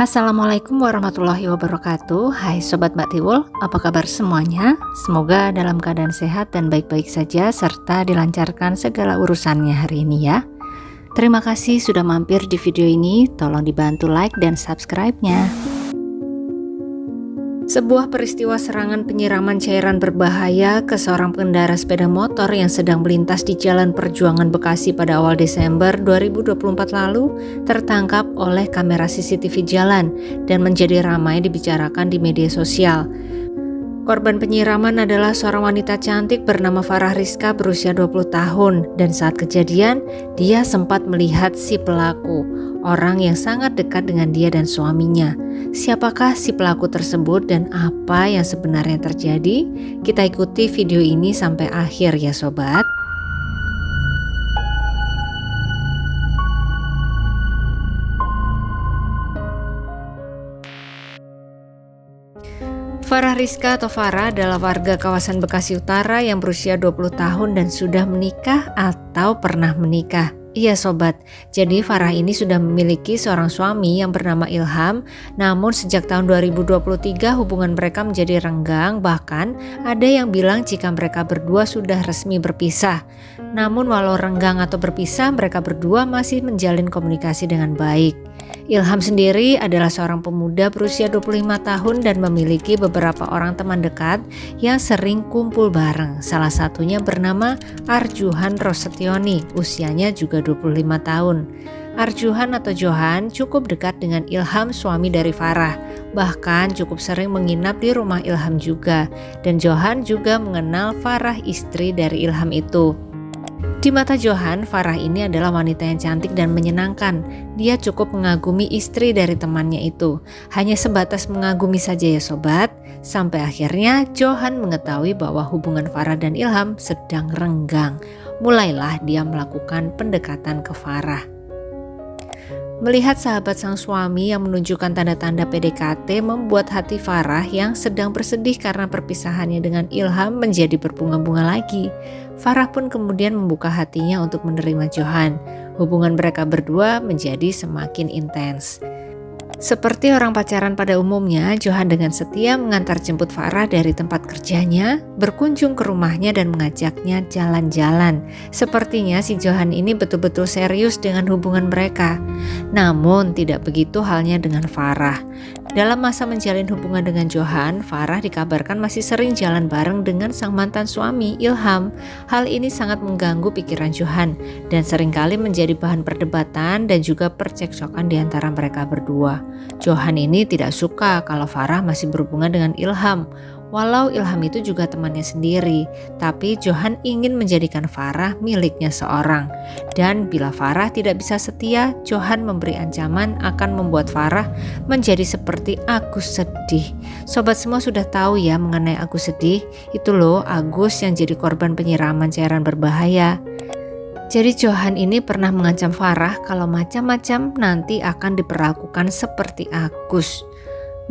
Assalamualaikum warahmatullahi wabarakatuh. Hai Sobat Mbak Tiwul, apa kabar semuanya? Semoga dalam keadaan sehat dan baik-baik saja serta dilancarkan segala urusannya hari ini ya. Terima kasih sudah mampir di video ini, tolong dibantu like dan subscribe-nya. Sebuah peristiwa serangan penyiraman cairan berbahaya ke seorang pengendara sepeda motor yang sedang melintas di Jalan Perjuangan Bekasi pada awal Desember 2024 lalu tertangkap oleh kamera CCTV jalan dan menjadi ramai dibicarakan di media sosial. Korban penyiraman adalah seorang wanita cantik bernama Farah Rizka berusia 20 tahun dan saat kejadian dia sempat melihat si pelaku, orang yang sangat dekat dengan dia dan suaminya. Siapakah si pelaku tersebut dan apa yang sebenarnya terjadi? Kita ikuti video ini sampai akhir ya sobat. Farah Rizka atau Farah adalah warga kawasan Bekasi Utara yang berusia 20 tahun dan sudah menikah atau pernah menikah. Iya sobat, jadi Farah ini sudah memiliki seorang suami yang bernama Ilham. Namun sejak tahun 2023 hubungan mereka menjadi renggang, bahkan ada yang bilang jika mereka berdua sudah resmi berpisah. Namun walau renggang atau berpisah, mereka berdua masih menjalin komunikasi dengan baik. Ilham sendiri adalah seorang pemuda berusia 25 tahun dan memiliki beberapa orang teman dekat yang sering kumpul bareng. Salah satunya bernama Arjuhan Rosetyoni, usianya juga 25 tahun. Arjuhan atau Johan cukup dekat dengan Ilham, suami dari Farah. Bahkan cukup sering menginap di rumah Ilham juga. Dan Johan juga mengenal Farah, istri dari Ilham itu. Di mata Johan, Farah ini adalah wanita yang cantik dan menyenangkan. Dia cukup mengagumi istri dari temannya itu. Hanya sebatas mengagumi saja ya sobat. Sampai akhirnya Johan mengetahui bahwa hubungan Farah dan Ilham sedang renggang. Mulailah dia melakukan pendekatan ke Farah. Melihat sahabat sang suami yang menunjukkan tanda-tanda PDKT membuat hati Farah yang sedang bersedih karena perpisahannya dengan Ilham menjadi berbunga-bunga lagi. Farah pun kemudian membuka hatinya untuk menerima Johan. Hubungan mereka berdua menjadi semakin intens. Seperti orang pacaran pada umumnya, Johan dengan setia mengantar jemput Farah dari tempat kerjanya, berkunjung ke rumahnya dan mengajaknya jalan-jalan. Sepertinya si Johan ini betul-betul serius dengan hubungan mereka. Namun tidak begitu halnya dengan Farah. Dalam masa menjalin hubungan dengan Johan, Farah dikabarkan masih sering jalan bareng dengan sang mantan suami Ilham. Hal ini sangat mengganggu pikiran Johan dan seringkali menjadi bahan perdebatan dan juga percekcokan di antara mereka berdua. Johan ini tidak suka kalau Farah masih berhubungan dengan Ilham. Walau Ilham itu juga temannya sendiri, tapi Johan ingin menjadikan Farah miliknya seorang. Dan bila Farah tidak bisa setia, Johan memberi ancaman akan membuat Farah menjadi seperti Agus Sedih. Sobat semua sudah tahu ya mengenai Agus Sedih, itu loh Agus yang jadi korban penyiraman cairan berbahaya. Jadi Johan ini pernah mengancam Farah kalau macam-macam nanti akan diperlakukan seperti Agus.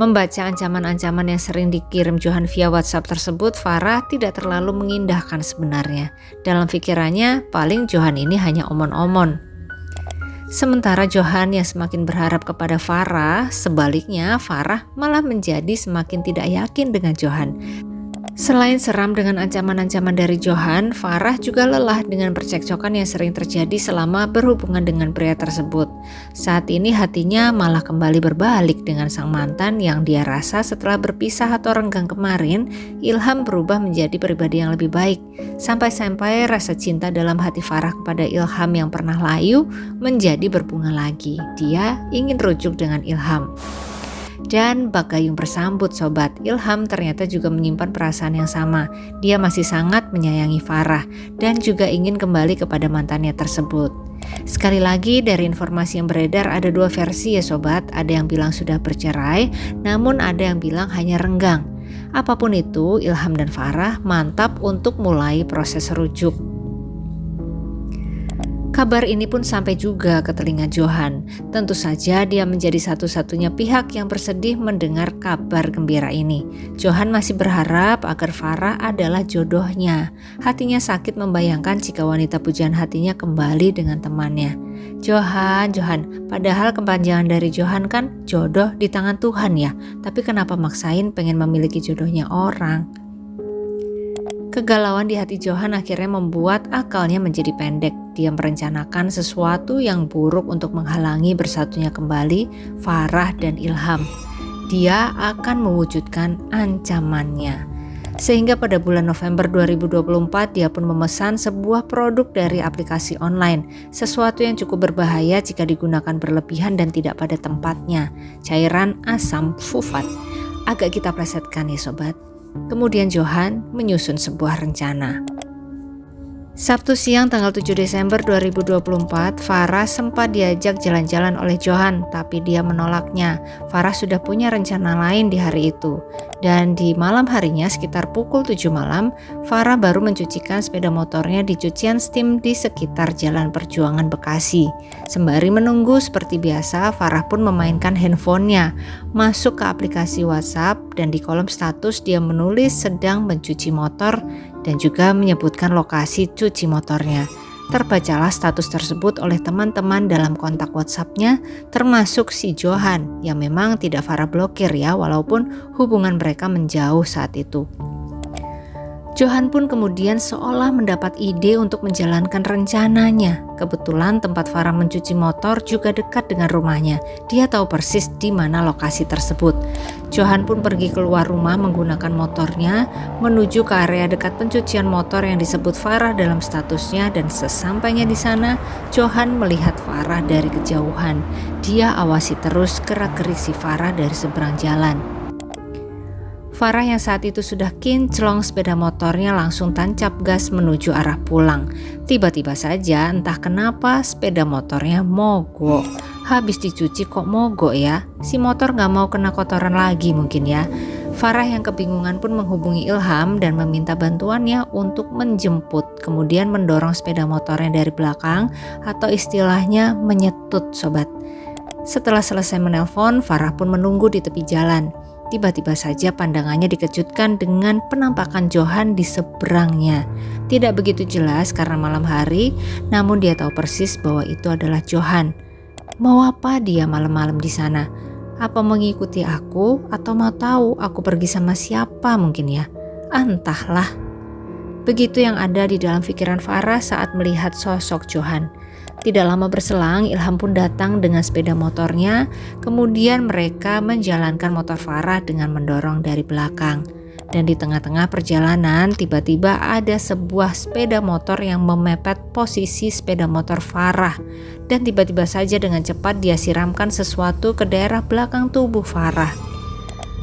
Membaca ancaman-ancaman yang sering dikirim Johan via WhatsApp tersebut, Farah tidak terlalu mengindahkan sebenarnya. Dalam pikirannya, paling Johan ini hanya omon-omon. Sementara Johan yang semakin berharap kepada Farah, sebaliknya Farah malah menjadi semakin tidak yakin dengan Johan. Selain seram dengan ancaman-ancaman dari Johan, Farah juga lelah dengan percekcokan yang sering terjadi selama berhubungan dengan pria tersebut. Saat ini hatinya malah kembali berbalik dengan sang mantan yang dia rasa setelah berpisah atau renggang kemarin, Ilham berubah menjadi pribadi yang lebih baik. Sampai-sampai rasa cinta dalam hati Farah kepada Ilham yang pernah layu menjadi berbunga lagi. Dia ingin rujuk dengan Ilham. Dan bak gayung bersambut sobat, Ilham ternyata juga menyimpan perasaan yang sama. Dia masih sangat menyayangi Farah dan juga ingin kembali kepada mantannya tersebut. Sekali lagi dari informasi yang beredar ada dua versi ya sobat. Ada yang bilang sudah bercerai, namun ada yang bilang hanya renggang. Apapun itu, Ilham dan Farah mantap untuk mulai proses rujuk. Kabar ini pun sampai juga ke telinga Johan. Tentu saja dia menjadi satu-satunya pihak yang bersedih mendengar kabar gembira ini. Johan masih berharap agar Farah adalah jodohnya. Hatinya sakit membayangkan jika wanita pujian hatinya kembali dengan temannya. Johan, padahal kepanjangan dari Johan kan jodoh di tangan Tuhan ya. Tapi kenapa maksain pengen memiliki jodohnya orang? Kegalauan di hati Johan akhirnya membuat akalnya menjadi pendek. Dia merencanakan sesuatu yang buruk untuk menghalangi bersatunya kembali Farah dan Ilham. Dia akan mewujudkan ancamannya. Sehingga pada bulan November 2024 dia pun memesan sebuah produk dari aplikasi online. Sesuatu yang cukup berbahaya jika digunakan berlebihan dan tidak pada tempatnya. Cairan asam fufat. Agak kita plesetkan ya sobat. Kemudian Johan menyusun sebuah rencana. Sabtu siang tanggal 7 Desember 2024, Farah sempat diajak jalan-jalan oleh Johan, tapi dia menolaknya. Farah sudah punya rencana lain di hari itu. Dan di malam harinya sekitar pukul 7 malam, Farah baru mencucikan sepeda motornya di cucian steam di sekitar Jalan Perjuangan Bekasi. Sembari menunggu seperti biasa, Farah pun memainkan handphonenya, masuk ke aplikasi WhatsApp dan di kolom status dia menulis sedang mencuci motor dan juga menyebutkan lokasi cuci motornya. Terbacalah status tersebut oleh teman-teman dalam kontak WhatsApp-nya, termasuk si Johan yang memang tidak Farah blokir ya, walaupun hubungan mereka menjauh saat itu. Johan pun kemudian seolah mendapat ide untuk menjalankan rencananya. Kebetulan tempat Farah mencuci motor juga dekat dengan rumahnya. Dia tahu persis di mana lokasi tersebut. Johan pun pergi keluar rumah menggunakan motornya menuju ke area dekat pencucian motor yang disebut Farah dalam statusnya, dan sesampainya di sana, Johan melihat Farah dari kejauhan. Dia awasi terus gerak-gerik si Farah dari seberang jalan. Farah yang saat itu sudah kinclong sepeda motornya langsung tancap gas menuju arah pulang. Tiba-tiba saja entah kenapa sepeda motornya mogok. Habis dicuci kok mogok ya? Si motor gak mau kena kotoran lagi mungkin ya. Farah yang kebingungan pun menghubungi Ilham dan meminta bantuannya untuk menjemput, kemudian mendorong sepeda motornya dari belakang atau istilahnya menyetut sobat. Setelah selesai menelpon, Farah pun menunggu di tepi jalan. Tiba-tiba saja pandangannya dikejutkan dengan penampakan Johan di seberangnya. Tidak begitu jelas karena malam hari, namun dia tahu persis bahwa itu adalah Johan. Mau apa dia malam-malam di sana? Apa mengikuti aku atau mau tahu aku pergi sama siapa mungkin ya? Entahlah. Begitu yang ada di dalam pikiran Farah saat melihat sosok Johan. Tidak lama berselang, Ilham pun datang dengan sepeda motornya. Kemudian mereka menjalankan motor Farah dengan mendorong dari belakang. Dan di tengah-tengah perjalanan, tiba-tiba ada sebuah sepeda motor yang memepet posisi sepeda motor Farah. Dan tiba-tiba saja dengan cepat dia siramkan sesuatu ke daerah belakang tubuh Farah.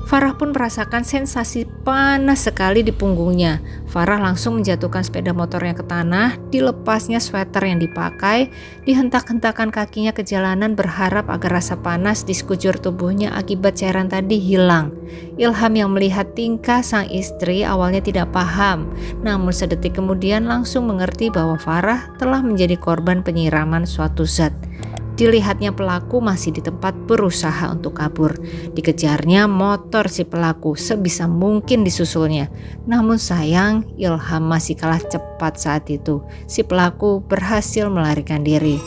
Farah pun merasakan sensasi panas sekali di punggungnya. Farah langsung menjatuhkan sepeda motornya ke tanah, dilepasnya sweater yang dipakai, dihentak-hentakan kakinya ke jalanan berharap agar rasa panas di sekujur tubuhnya akibat cairan tadi hilang. Ilham yang melihat tingkah sang istri awalnya tidak paham, namun sedetik kemudian langsung mengerti bahwa Farah telah menjadi korban penyiraman suatu zat. Dilihatnya pelaku masih di tempat berusaha untuk kabur. Dikejarnya motor si pelaku, sebisa mungkin disusulnya. Namun sayang, Ilham masih kalah cepat saat itu. Si pelaku berhasil melarikan diri.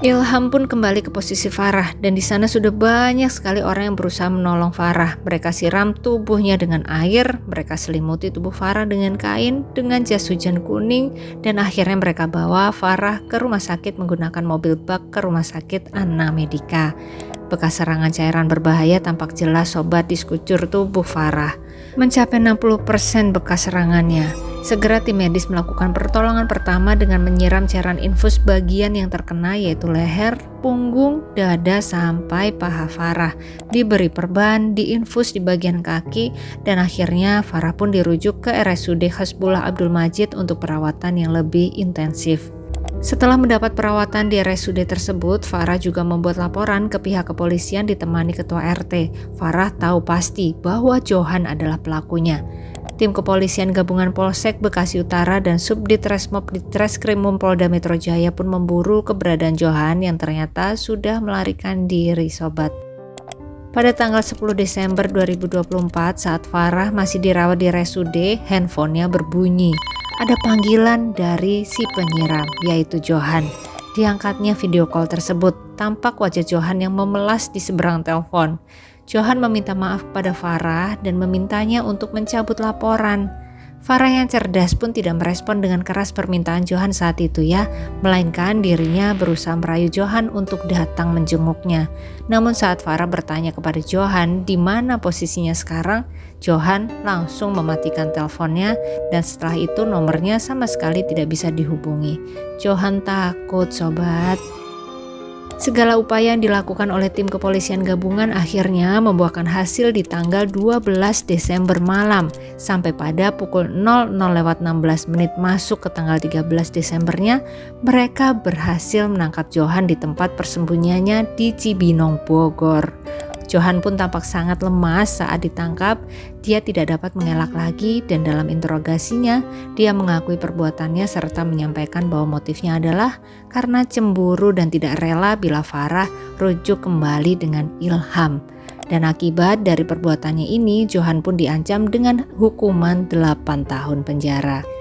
Ilham pun kembali ke posisi Farah dan di sana sudah banyak sekali orang yang berusaha menolong Farah. Mereka siram tubuhnya dengan air, mereka selimuti tubuh Farah dengan kain, dengan jas hujan kuning, dan akhirnya mereka bawa Farah ke rumah sakit menggunakan mobil bak ke rumah sakit Anna Medica. Bekas serangan cairan berbahaya tampak jelas sobat di sekujur tubuh Farah. Mencapai 60% bekas serangannya. Segera tim medis melakukan pertolongan pertama dengan menyiram cairan infus bagian yang terkena yaitu leher, punggung, dada sampai paha Farah. Diberi perban, diinfus di bagian kaki, dan akhirnya Farah pun dirujuk ke RSUD Hasbullah Abdul Majid untuk perawatan yang lebih intensif. Setelah mendapat perawatan di RSUD tersebut, Farah juga membuat laporan ke pihak kepolisian ditemani ketua RT. Farah tahu pasti bahwa Johan adalah pelakunya. Tim kepolisian gabungan Polsek Bekasi Utara dan Subdit Resmob Ditreskrimum Polda Metro Jaya pun memburu keberadaan Johan yang ternyata sudah melarikan diri sobat. Pada tanggal 10 Desember 2024 saat Farah masih dirawat di RSUD, handphonenya berbunyi. Ada panggilan dari si penyiram, yaitu Johan. Diangkatnya video call tersebut, tampak wajah Johan yang memelas di seberang telepon. Johan meminta maaf kepada Farah dan memintanya untuk mencabut laporan. Farah yang cerdas pun tidak merespon dengan keras permintaan Johan saat itu ya, melainkan dirinya berusaha merayu Johan untuk datang menjenguknya. Namun saat Farah bertanya kepada Johan di mana posisinya sekarang, Johan langsung mematikan teleponnya dan setelah itu nomornya sama sekali tidak bisa dihubungi. Johan takut sobat. Segala upaya yang dilakukan oleh tim kepolisian gabungan akhirnya membuahkan hasil di tanggal 12 Desember malam. Sampai pada pukul 00.16 masuk ke tanggal 13 Desembernya, mereka berhasil menangkap Johan di tempat persembunyiannya di Cibinong, Bogor. Johan pun tampak sangat lemas saat ditangkap. Dia tidak dapat mengelak lagi dan dalam interogasinya dia mengakui perbuatannya serta menyampaikan bahwa motifnya adalah karena cemburu dan tidak rela bila Farah rujuk kembali dengan Ilham. Dan akibat dari perbuatannya ini, Johan pun diancam dengan hukuman 8 tahun penjara.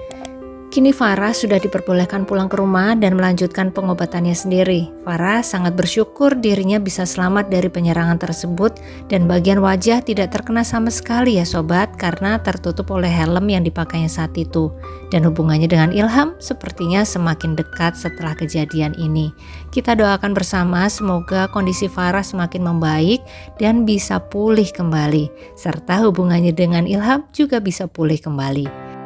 Kini Farah sudah diperbolehkan pulang ke rumah dan melanjutkan pengobatannya sendiri. Farah sangat bersyukur dirinya bisa selamat dari penyerangan tersebut dan bagian wajah tidak terkena sama sekali ya sobat karena tertutup oleh helm yang dipakainya saat itu. Dan hubungannya dengan Ilham sepertinya semakin dekat setelah kejadian ini. Kita doakan bersama semoga kondisi Farah semakin membaik dan bisa pulih kembali. Serta hubungannya dengan Ilham juga bisa pulih kembali.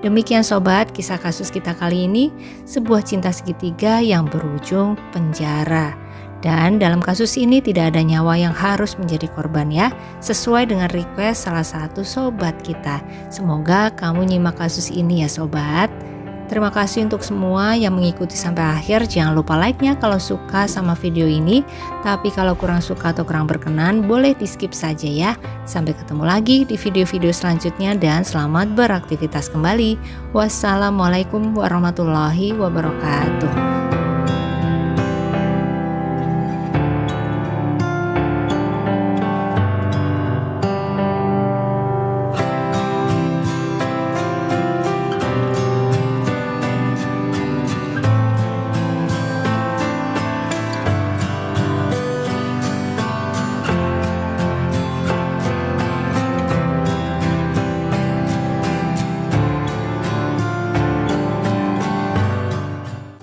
Demikian sobat, kisah kasus kita kali ini, sebuah cinta segitiga yang berujung penjara. Dan dalam kasus ini tidak ada nyawa yang harus menjadi korban ya, sesuai dengan request salah satu sobat kita. Semoga kamu nyimak kasus ini ya sobat. Terima kasih untuk semua yang mengikuti sampai akhir. Jangan lupa like-nya kalau suka sama video ini. Tapi kalau kurang suka atau kurang berkenan, boleh di skip saja ya. Sampai ketemu lagi di video-video selanjutnya dan selamat beraktivitas kembali. Wassalamualaikum warahmatullahi wabarakatuh.